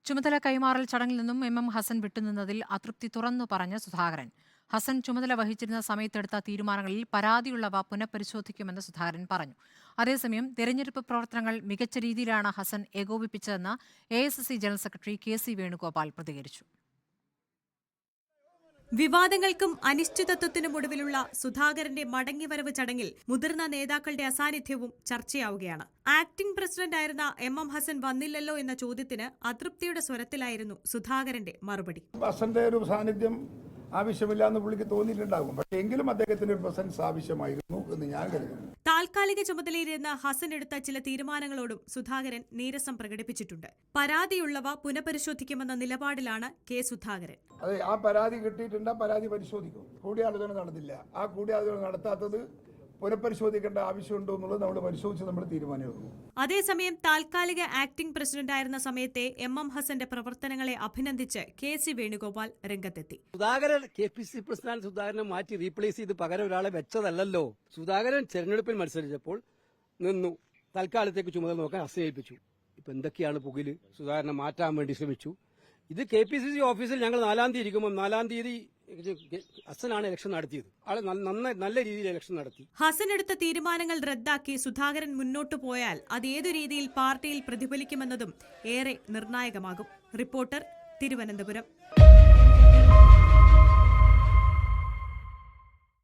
ചുമതല കൈമാറൽ ചടങ്ങിൽ നിന്നും എം ഹസൻ വിട്ടുനിന്നതിൽ അതൃപ്തി തുറന്നു പറഞ്ഞ സുധാകരൻ. ഹസൻ ചുമതല വഹിച്ചിരുന്ന സമയത്തെടുത്ത തീരുമാനങ്ങളിൽ പരാതിയുള്ളവ പുനഃപരിശോധിക്കുമെന്ന് സുധാകരൻ പറഞ്ഞു. അതേസമയം തെരഞ്ഞെടുപ്പ് പ്രവർത്തനങ്ങൾ മികച്ച രീതിയിലാണ് ഹസൻ ഏകോപിപ്പിച്ചതെന്ന് AICC general secretary KC Venugopal പ്രതികരിച്ചു. വിവാദങ്ങൾക്കും അനിശ്ചിതത്വത്തിനും ഒടുവിലുള്ള സുധാകരന്റെ മടങ്ങിവരവ് ചടങ്ങിൽ മുതിർന്ന നേതാക്കളുടെ അസാന്നിധ്യവും ചർച്ചയാവുകയാണ്. ആക്ടിംഗ് പ്രസിഡന്റായിരുന്ന എം ഹസൻ വന്നില്ലല്ലോ എന്ന ചോദ്യത്തിന് അതൃപ്തിയുടെ സ്വരത്തിലായിരുന്നു സുധാകരന്റെ മറുപടി. ഹസന്റെ ഒരു സാന്നിധ്യം ആവശ്യമില്ല എന്ന് പുള്ളിക്ക് തോന്നിയിട്ടുണ്ടാകും. പക്ഷേ എങ്കിലും അദ്ദേഹത്തിന് ഒരു പ്രസൻസ് ആവശ്യമായിരുന്നു എന്ന് ഞാൻ കരുതുന്നു. താൽക്കാലിക ചുമതലയിരുന്ന ഹസൻ എടുത്ത ചില തീരുമാനങ്ങളോടും സുധാകരൻ നീരസം പ്രകടിപ്പിച്ചിട്ടുണ്ട്. പരാതിയുള്ളവ പുനഃപരിശോധിക്കുമെന്ന നിലപാടിലാണ് സുധാകരൻ. അതെ, ആ പരാതി കിട്ടിയിട്ടുണ്ട്, പരാതി പരിശോധിക്കും. കൂടിയാലോചന നടന്നില്ല. ആ കൂടിയാലോചന നടത്താത്തത് പുനഃപരിശോധിക്കേണ്ട ആവശ്യമുണ്ടോ എന്നുള്ളത് നമ്മൾ പരിശോധിച്ച് നമ്മൾ തീരുമാനമെടുക്കും. അതേസമയം താൽക്കാലിക ആക്ടിംഗ് പ്രസിഡന്റായിരുന്ന സമയത്തെ എം ഹസന്റെ പ്രവർത്തനങ്ങളെ അഭിനന്ദിച്ച് KC വേണുഗോപാൽ രംഗത്തെത്തി. സുധാകരൻ KPC പ്രസിഡന്റ് സുധാകരനെ മാറ്റി റീപ്ലേസ് ചെയ്ത് പകരം ഒരാളെ വെച്ചതല്ലോ. സുധാകരൻ തെരഞ്ഞെടുപ്പിൽ മത്സരിച്ചപ്പോൾ നിന്നു, തൽക്കാലത്തേക്ക് ചുമതല നോക്കാൻ ഹസനെ ഏൽപ്പിച്ചു. ഇപ്പൊ എന്തൊക്കെയാണ് പുകില്? സുധാകരനെ മാറ്റാൻ വേണ്ടി ശ്രമിച്ചു. ഇത് KPCC ഓഫീസിൽ ഞങ്ങൾ 4-ാം തീയതി ഇരിക്കുമ്പോൾ 4-ാം തീയതി ഹസനാണ് ഇലക്ഷൻ നടത്തിയത്. ആളെ നല്ല രീതിയിൽ ഇലക്ഷൻ നടത്തി. ഹസൻ എടുത്ത തീരുമാനങ്ങൾ റദ്ദാക്കി സുധാകരൻ മുന്നോട്ടു പോയാൽ അത് ഏതു രീതിയിൽ പാർട്ടിയിൽ പ്രതിഫലിക്കുമെന്നതും ഏറെ നിർണായകമാകും. റിപ്പോർട്ടർ, തിരുവനന്തപുരം.